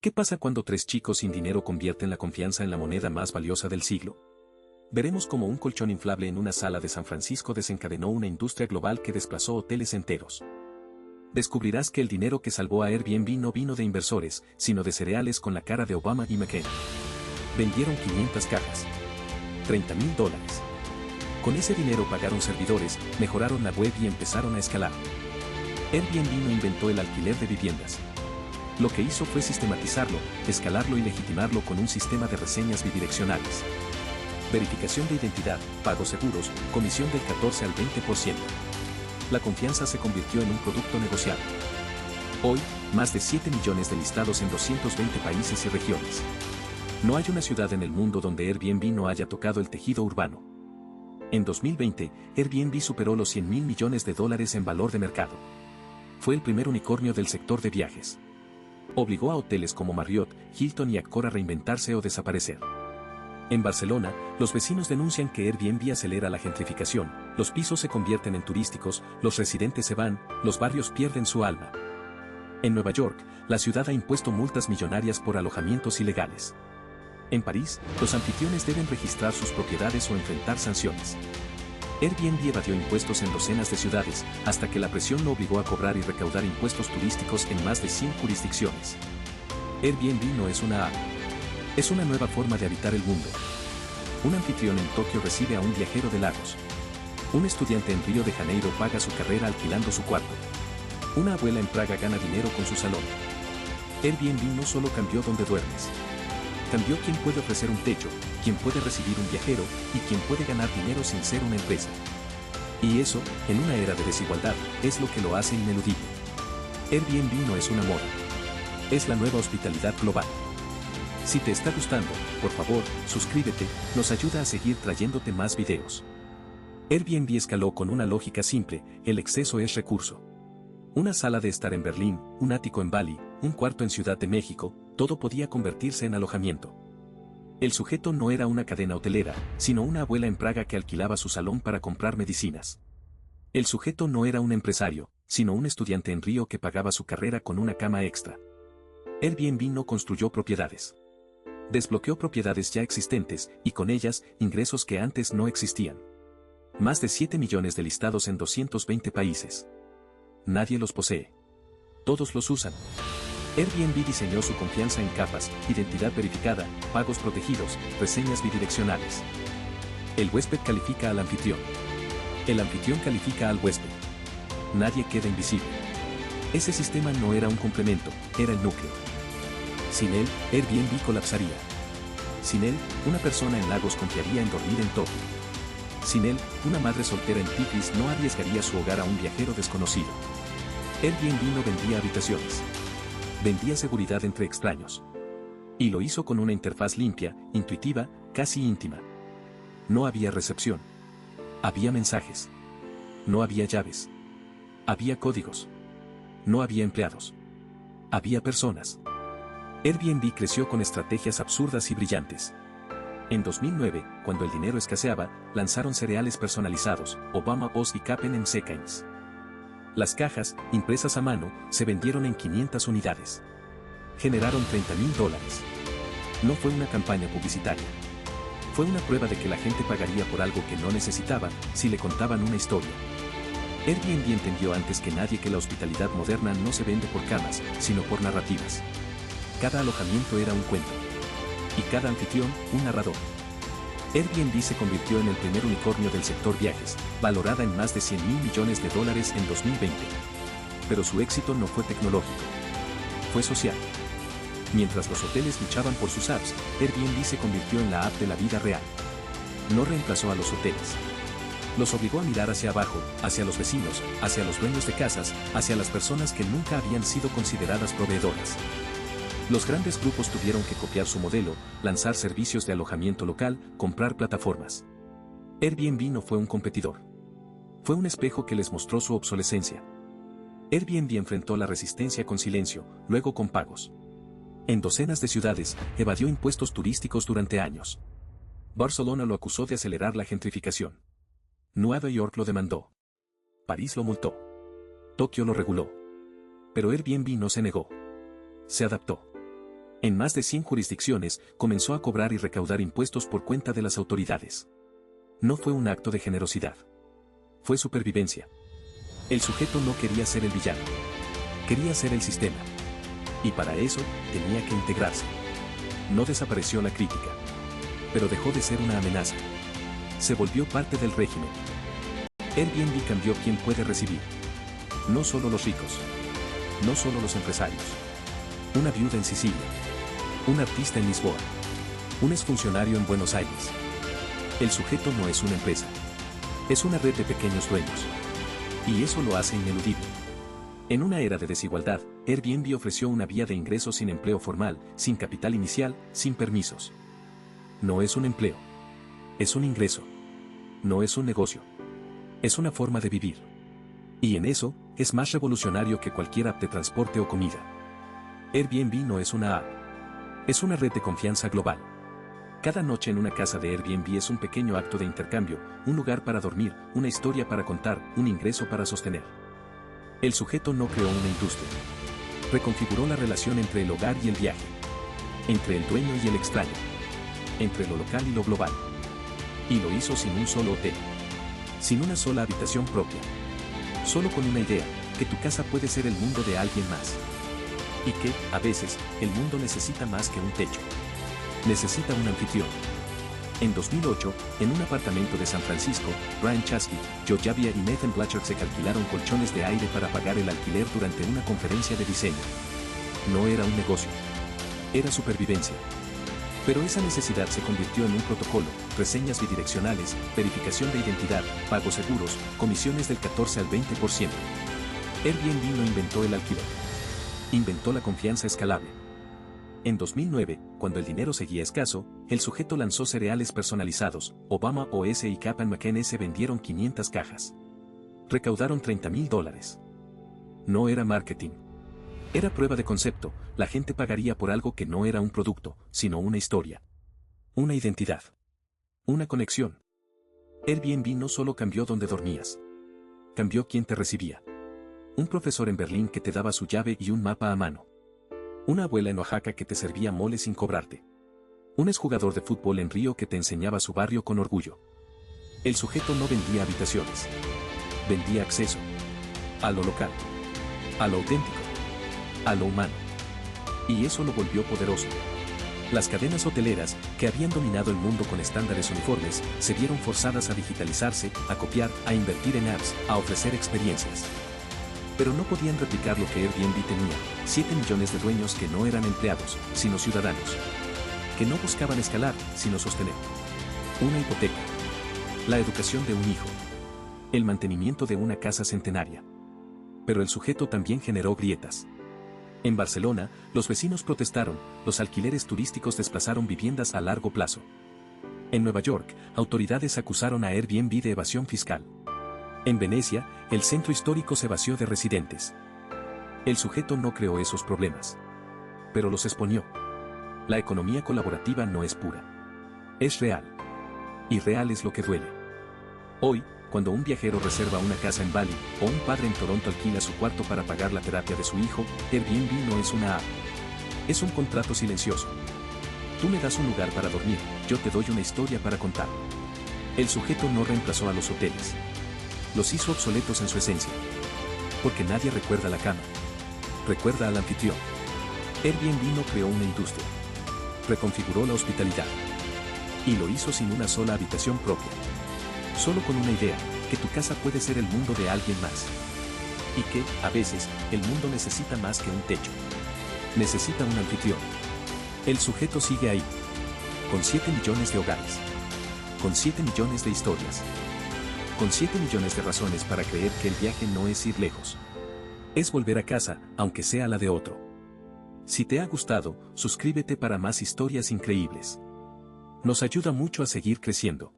¿Qué pasa cuando tres chicos sin dinero convierten la confianza en la moneda más valiosa del siglo? Veremos cómo un colchón inflable en una sala de San Francisco desencadenó una industria global que desplazó hoteles enteros. Descubrirás que el dinero que salvó a Airbnb no vino de inversores, sino de cereales con la cara de Obama y McCain. Vendieron 500 cajas. $30,000. Con ese dinero pagaron servidores, mejoraron la web y empezaron a escalar. Airbnb no inventó el alquiler de viviendas. Lo que hizo fue sistematizarlo, escalarlo y legitimarlo con un sistema de reseñas bidireccionales. Verificación de identidad, pagos seguros, comisión del 14 al 20%. La confianza se convirtió en un producto negociable. Hoy, más de 7 millones de listados en 220 países y regiones. No hay una ciudad en el mundo donde Airbnb no haya tocado el tejido urbano. En 2020, Airbnb superó los $100,000 millones en valor de mercado. Fue el primer unicornio del sector de viajes. Obligó a hoteles como Marriott, Hilton y Accor a reinventarse o desaparecer. En Barcelona, los vecinos denuncian que Airbnb acelera la gentrificación, los pisos se convierten en turísticos, los residentes se van, los barrios pierden su alma. En Nueva York, la ciudad ha impuesto multas millonarias por alojamientos ilegales. En París, los anfitriones deben registrar sus propiedades o enfrentar sanciones. Airbnb evadió impuestos en docenas de ciudades, hasta que la presión lo obligó a cobrar y recaudar impuestos turísticos en más de 100 jurisdicciones. Airbnb no es una app. Es una nueva forma de habitar el mundo. Un anfitrión en Tokio recibe a un viajero de Lagos. Un estudiante en Río de Janeiro paga su carrera alquilando su cuarto. Una abuela en Praga gana dinero con su salón. Airbnb no solo cambió donde duermes. Cambió quién puede ofrecer un techo, quién puede recibir un viajero y quién puede ganar dinero sin ser una empresa. Y eso, en una era de desigualdad, es lo que lo hace ineludible. Airbnb no es una moda. Es la nueva hospitalidad global. Si te está gustando, por favor, suscríbete, nos ayuda a seguir trayéndote más videos. Airbnb escaló con una lógica simple, el exceso es recurso. Una sala de estar en Berlín, un ático en Bali, un cuarto en Ciudad de México, todo podía convertirse en alojamiento. El sujeto no era una cadena hotelera, sino una abuela en Praga que alquilaba su salón para comprar medicinas. El sujeto no era un empresario, sino un estudiante en Río que pagaba su carrera con una cama extra. Airbnb no construyó propiedades. Desbloqueó propiedades ya existentes, y con ellas, ingresos que antes no existían. Más de 7 millones de listados en 220 países. Nadie los posee. Todos los usan. Airbnb diseñó su confianza en capas, identidad verificada, pagos protegidos, reseñas bidireccionales. El huésped califica al anfitrión. El anfitrión califica al huésped. Nadie queda invisible. Ese sistema no era un complemento, era el núcleo. Sin él, Airbnb colapsaría. Sin él, una persona en Lagos confiaría en dormir en Tokio. Sin él, una madre soltera en Tiflis no arriesgaría su hogar a un viajero desconocido. Airbnb no vendía habitaciones. Vendía seguridad entre extraños. Y lo hizo con una interfaz limpia, intuitiva, casi íntima. No había recepción. Había mensajes. No había llaves. Había códigos. No había empleados. Había personas. Airbnb creció con estrategias absurdas y brillantes. En 2009, cuando el dinero escaseaba, lanzaron cereales personalizados, Obama Oz y Cap'n M&M's. Las cajas, impresas a mano, se vendieron en 500 unidades. Generaron $30,000. No fue una campaña publicitaria. Fue una prueba de que la gente pagaría por algo que no necesitaba, si le contaban una historia. Airbnb entendió antes que nadie que la hospitalidad moderna no se vende por camas, sino por narrativas. Cada alojamiento era un cuento. Y cada anfitrión, un narrador. Airbnb se convirtió en el primer unicornio del sector viajes, valorada en más de $100,000 millones en 2020. Pero su éxito no fue tecnológico. Fue social. Mientras los hoteles luchaban por sus apps, Airbnb se convirtió en la app de la vida real. No reemplazó a los hoteles. Los obligó a mirar hacia abajo, hacia los vecinos, hacia los dueños de casas, hacia las personas que nunca habían sido consideradas proveedoras. Los grandes grupos tuvieron que copiar su modelo, lanzar servicios de alojamiento local, comprar plataformas. Airbnb no fue un competidor. Fue un espejo que les mostró su obsolescencia. Airbnb enfrentó la resistencia con silencio, luego con pagos. En docenas de ciudades, evadió impuestos turísticos durante años. Barcelona lo acusó de acelerar la gentrificación. Nueva York lo demandó. París lo multó. Tokio lo reguló. Pero Airbnb no se negó. Se adaptó. En más de 100 jurisdicciones, comenzó a cobrar y recaudar impuestos por cuenta de las autoridades. No fue un acto de generosidad. Fue supervivencia. El sujeto no quería ser el villano. Quería ser el sistema. Y para eso, tenía que integrarse. No desapareció la crítica. Pero dejó de ser una amenaza. Se volvió parte del régimen. Airbnb cambió quién puede recibir. No solo los ricos. No solo los empresarios. Una viuda en Sicilia. Un artista en Lisboa. Un exfuncionario en Buenos Aires. El sujeto no es una empresa. Es una red de pequeños dueños. Y eso lo hace ineludible. En una era de desigualdad, Airbnb ofreció una vía de ingreso sin empleo formal, sin capital inicial, sin permisos. No es un empleo. Es un ingreso. No es un negocio. Es una forma de vivir. Y en eso, es más revolucionario que cualquier app de transporte o comida. Airbnb no es una app. Es una red de confianza global. Cada noche en una casa de Airbnb es un pequeño acto de intercambio, un lugar para dormir, una historia para contar, un ingreso para sostener. El sujeto no creó una industria. Reconfiguró la relación entre el hogar y el viaje. Entre el dueño y el extraño. Entre lo local y lo global. Y lo hizo sin un solo hotel. Sin una sola habitación propia. Solo con una idea, que tu casa puede ser el mundo de alguien más. Y que, a veces, el mundo necesita más que un techo. Necesita un anfitrión. En 2008, en un apartamento de San Francisco, Brian Chesky, Joe Javier y Nathan Blanchard se alquilaron colchones de aire para pagar el alquiler durante una conferencia de diseño. No era un negocio. Era supervivencia. Pero esa necesidad se convirtió en un protocolo, reseñas bidireccionales, verificación de identidad, pagos seguros, comisiones del 14 al 20%. Airbnb no inventó el alquiler. Inventó la confianza escalable. En 2009, cuando el dinero seguía escaso, el sujeto lanzó cereales personalizados. Obama OS y Cap'n McCain se vendieron 500 cajas. Recaudaron $30,000. No era marketing. Era prueba de concepto. La gente pagaría por algo que no era un producto, sino una historia. Una identidad. Una conexión. Airbnb no solo cambió dónde dormías. Cambió quién te recibía. Un profesor en Berlín que te daba su llave y un mapa a mano. Una abuela en Oaxaca que te servía mole sin cobrarte. Un exjugador de fútbol en Río que te enseñaba su barrio con orgullo. El sujeto no vendía habitaciones. Vendía acceso. A lo local. A lo auténtico. A lo humano. Y eso lo volvió poderoso. Las cadenas hoteleras, que habían dominado el mundo con estándares uniformes, se vieron forzadas a digitalizarse, a copiar, a invertir en apps, a ofrecer experiencias. Pero no podían replicar lo que Airbnb tenía, 7 millones de dueños que no eran empleados, sino ciudadanos. Que no buscaban escalar, sino sostener. Una hipoteca. La educación de un hijo. El mantenimiento de una casa centenaria. Pero el sujeto también generó grietas. En Barcelona, los vecinos protestaron, los alquileres turísticos desplazaron viviendas a largo plazo. En Nueva York, autoridades acusaron a Airbnb de evasión fiscal. En Venecia, el centro histórico se vació de residentes. El sujeto no creó esos problemas. Pero los exponió. La economía colaborativa no es pura. Es real. Y real es lo que duele. Hoy, cuando un viajero reserva una casa en Bali, o un padre en Toronto alquila su cuarto para pagar la terapia de su hijo, Airbnb no es una app. Es un contrato silencioso. Tú me das un lugar para dormir, yo te doy una historia para contar. El sujeto no reemplazó a los hoteles. Los hizo obsoletos en su esencia. Porque nadie recuerda la cama. Recuerda al anfitrión. Airbnb no creó una industria. Reconfiguró la hospitalidad. Y lo hizo sin una sola habitación propia. Solo con una idea, que tu casa puede ser el mundo de alguien más. Y que, a veces, el mundo necesita más que un techo. Necesita un anfitrión. El sujeto sigue ahí. Con 7 millones de hogares. Con 7 millones de historias. Con 7 millones de razones para creer que el viaje no es ir lejos. Es volver a casa, aunque sea la de otro. Si te ha gustado, suscríbete para más historias increíbles. Nos ayuda mucho a seguir creciendo.